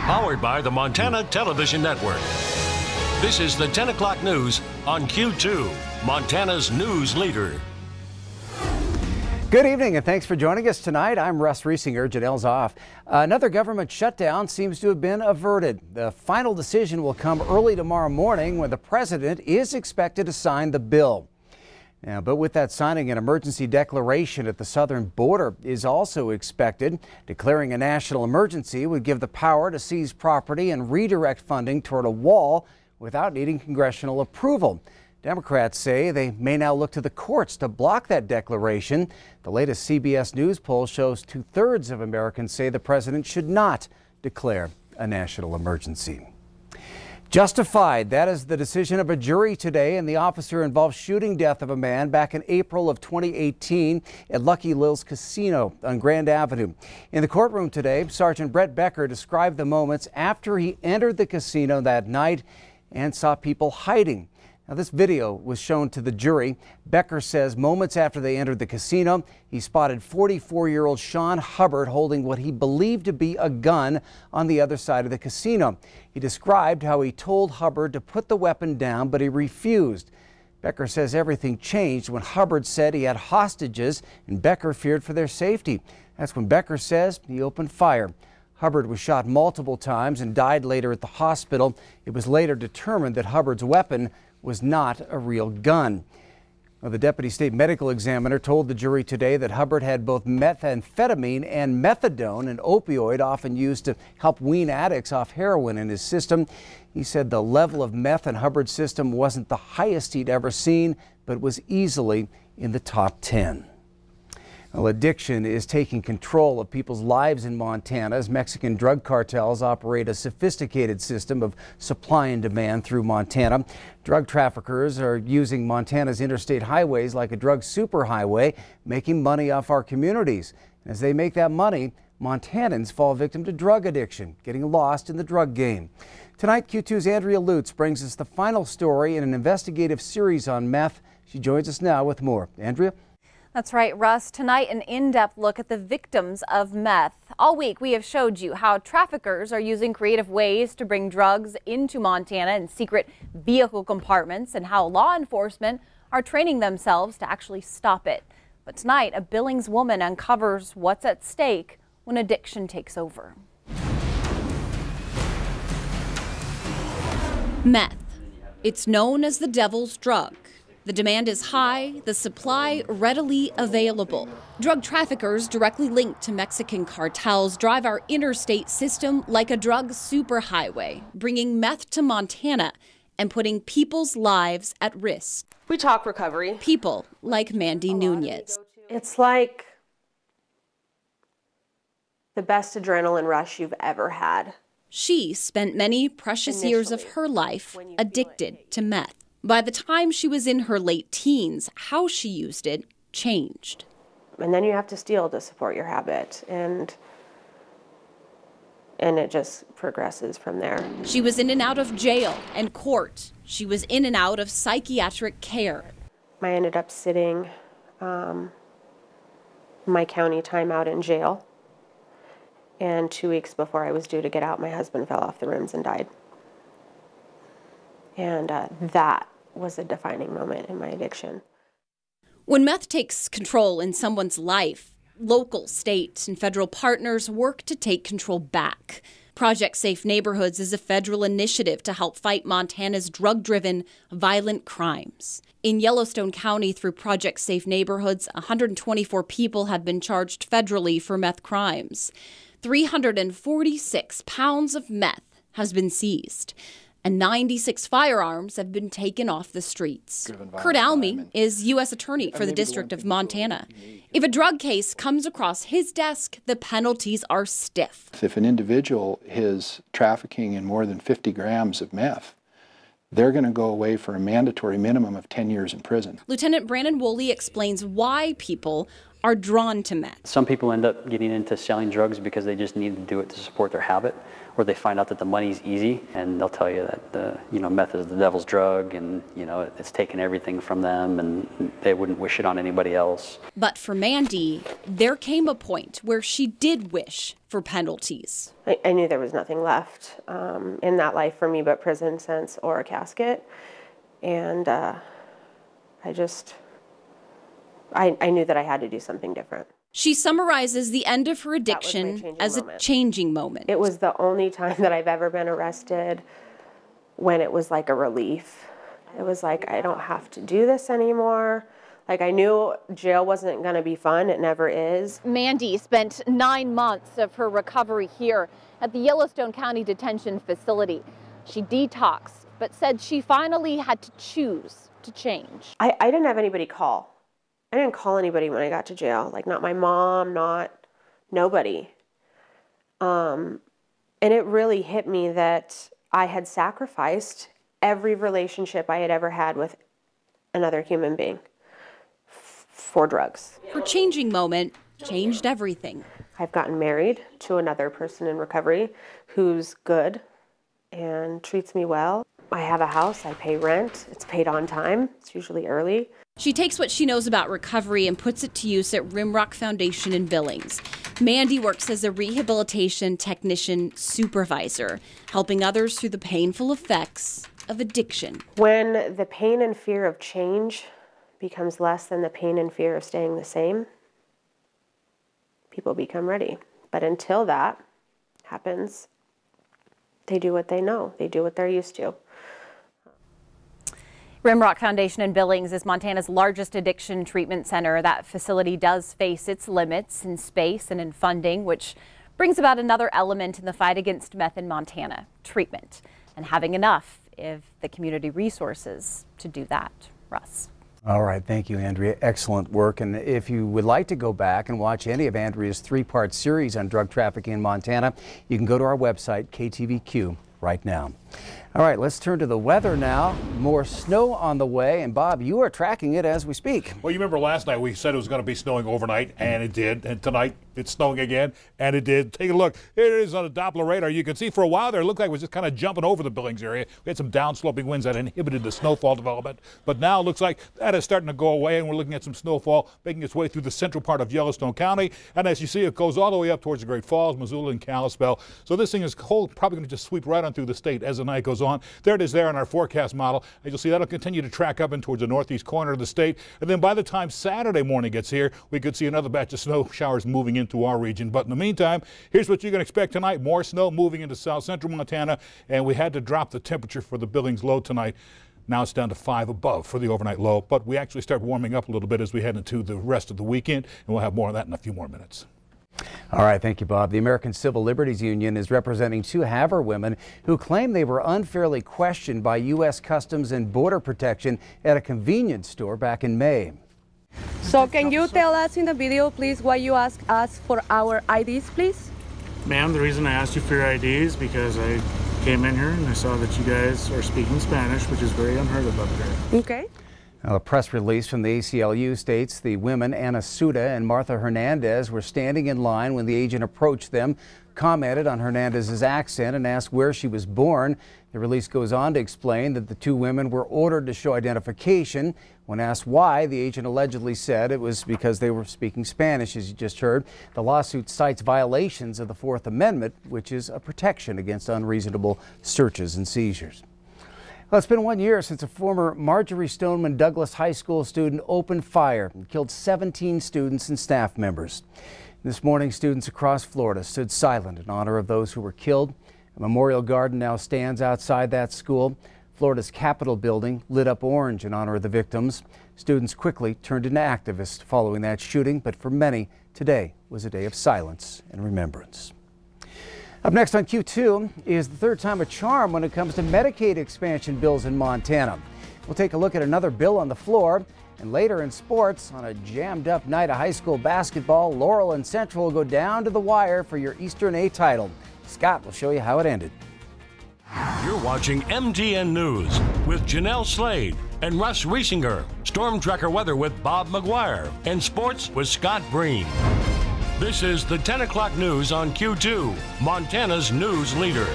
Powered by the Montana Television Network. This is the 10 o'clock news on Q2, Montana's news leader. Good evening and thanks for joining us tonight. I'm Russ Riesinger. Janelle's off. Another government shutdown seems to have been averted. The final decision will come early tomorrow morning when the president is expected to sign the bill. Now, but with that signing, an emergency declaration at the southern border is also expected. Declaring a national emergency would give the power to seize property and redirect funding toward a wall without needing congressional approval. Democrats say they may now look to the courts to block that declaration. The latest CBS News poll shows 2/3 of Americans say the president should not declare a national emergency. Justified. That is the decision of a jury today in the officer-involved shooting death of a man back in April of 2018 at Lucky Lil's Casino on Grand Avenue. In the courtroom today, Sergeant Brett Becker described the moments after he entered the casino that night and saw people hiding. Now, this video was shown to the jury. Becker says moments after they entered the casino, he spotted 44-year-old Sean Hubbard holding what he believed to be a gun on the other side of the casino. He described how he told Hubbard to put the weapon down, but he refused. Becker says everything changed when Hubbard said he had hostages and Becker feared for their safety. That's when Becker says he opened fire. Hubbard was shot multiple times and died later at the hospital. It was later determined that Hubbard's weapon was not a real gun. Well, the deputy state medical examiner told the jury today that Hubbard had both methamphetamine and methadone, an opioid often used to help wean addicts off heroin, in his system. He said the level of meth in Hubbard's system wasn't the highest he'd ever seen, but was easily in the top 10. Well, addiction is taking control of people's lives in Montana as Mexican drug cartels operate a sophisticated system of supply and demand through Montana. Drug traffickers are using Montana's interstate highways like a drug superhighway, making money off our communities. As they make that money, Montanans fall victim to drug addiction, getting lost in the drug game. Tonight, Q2's Andrea Lutz brings us the final story in an investigative series on meth. She joins us now with more. Andrea? That's right, Russ. Tonight, an in-depth look at the victims of meth. All week, we have showed you how traffickers are using creative ways to bring drugs into Montana in secret vehicle compartments and how law enforcement are training themselves to actually stop it. But tonight, a Billings woman uncovers what's at stake when addiction takes over. Meth. It's known as the devil's drug. The demand is high, the supply readily available. Drug traffickers directly linked to Mexican cartels drive our interstate system like a drug superhighway, bringing meth to Montana and putting people's lives at risk. We talk recovery. People like Mandy Nunez. It's like the best adrenaline rush you've ever had. She spent many precious years of her life addicted to meth. By the time she was in her late teens, how she used it changed. And then you have to steal to support your habit, and it just progresses from there. She was in and out of jail and court. She was in and out of psychiatric care. I ended up sitting my county time out in jail, and 2 weeks before I was due to get out, my husband fell off the rims and died. And that was a defining moment in my addiction. When meth takes control in someone's life, local, state, and federal partners work to take control back. Project Safe Neighborhoods is a federal initiative to help fight Montana's drug-driven, violent crimes. In Yellowstone County, through Project Safe Neighborhoods, 124 people have been charged federally for meth crimes. 346 pounds of meth has been seized, and 96 firearms have been taken off the streets. Kurt Alme is U.S. Attorney for the District of Montana. If a drug case comes across his desk, the penalties are stiff. If an individual is trafficking in more than 50 grams of meth, they're going to go away for a mandatory minimum of 10 years in prison. Lieutenant Brandon Woolley explains why people are drawn to meth. Some people end up getting into selling drugs because they just need to do it to support their habit, or they find out that the money's easy, and they'll tell you that meth is the devil's drug, and it's taken everything from them, and they wouldn't wish it on anybody else. But for Mandy, there came a point where she did wish for penalties. I knew there was nothing left in that life for me but prison sentence or a casket, and I knew that I had to do something different. She summarizes the end of her addiction as a changing moment. It was the only time that I've ever been arrested when it was like a relief. It was like, I don't have to do this anymore. Like, I knew jail wasn't going to be fun. It never is. Mandy spent 9 months of her recovery here at the Yellowstone County Detention Facility. She detoxed, but said she finally had to choose to change. I didn't have anybody call. I didn't call anybody when I got to jail, like not my mom, nobody. And it really hit me that I had sacrificed every relationship I had ever had with another human being for drugs. Her changing moment changed everything. I've gotten married to another person in recovery who's good and treats me well. I have a house, I pay rent, it's paid on time, it's usually early. She takes what she knows about recovery and puts it to use at Rimrock Foundation in Billings. Mandy works as a rehabilitation technician supervisor, helping others through the painful effects of addiction. When the pain and fear of change becomes less than the pain and fear of staying the same, people become ready. But until that happens, they do what they know. They do what they're used to. Rimrock Foundation in Billings is Montana's largest addiction treatment center. That facility does face its limits in space and in funding, which brings about another element in the fight against meth in Montana: treatment, and having enough of the community resources to do that. Russ. All right, thank you, Andrea. Excellent work. And if you would like to go back and watch any of Andrea's 3-part series on drug trafficking in Montana, you can go to our website, KTVQ, right now. All right, let's turn to the weather now. More snow on the way, and Bob, you are tracking it as we speak. Well, you remember last night we said it was going to be snowing overnight, and it did. And tonight it's snowing again, and it did. Take a look. Here it is on a Doppler radar. You can see for a while there it looked like it was just kind of jumping over the Billings area. We had some downsloping winds that inhibited the snowfall development, but now it looks like that is starting to go away, and we're looking at some snowfall making its way through the central part of Yellowstone County. And as you see, it goes all the way up towards the Great Falls, Missoula, and Kalispell. So this thing is probably going to just sweep right on through the state as the night goes on. There it is there on our forecast model. As you'll see, that'll continue to track up in towards the northeast corner of the state. And then by the time Saturday morning gets here, we could see another batch of snow showers moving into our region. But in the meantime, here's what you can expect tonight. More snow moving into south central Montana. And we had to drop the temperature for the Billings low tonight. Now it's down to 5 above for the overnight low. But we actually start warming up a little bit as we head into the rest of the weekend. And we'll have more of that in a few more minutes. All right, thank you, Bob. The American Civil Liberties Union is representing 2 Havre women who claim they were unfairly questioned by U.S. Customs and Border Protection at a convenience store back in May. So can you tell us in the video, please, why you asked us for our IDs, please? Ma'am, the reason I asked you for your IDs because I came in here and I saw that you guys are speaking Spanish, which is very unheard of up here. Okay. A press release from the ACLU states the women, Ana Suda and Martha Hernandez, were standing in line when the agent approached them, commented on Hernandez's accent, and asked where she was born. The release goes on to explain that the 2 women were ordered to show identification. When asked why, the agent allegedly said it was because they were speaking Spanish, as you just heard. The lawsuit cites violations of the 4th Amendment, which is a protection against unreasonable searches and seizures. Well, it's been 1 year since a former Marjorie Stoneman Douglas High School student opened fire and killed 17 students and staff members. This morning, students across Florida stood silent in honor of those who were killed. A memorial garden now stands outside that school. Florida's Capitol building lit up orange in honor of the victims. Students quickly turned into activists following that shooting, but for many, today was a day of silence and remembrance. Up next on Q2 is the 3rd time a charm when it comes to Medicaid expansion bills in Montana. We'll take a look at another bill on the floor, and later in sports, on a jammed up night of high school basketball, Laurel and Central will go down to the wire for your Eastern A title. Scott will show you how it ended. You're watching MTN News with Janelle Slade and Russ Riesinger. Storm Tracker weather with Bob McGuire, and sports with Scott Breen. This is the 10 o'clock news on Q2, Montana's news leader.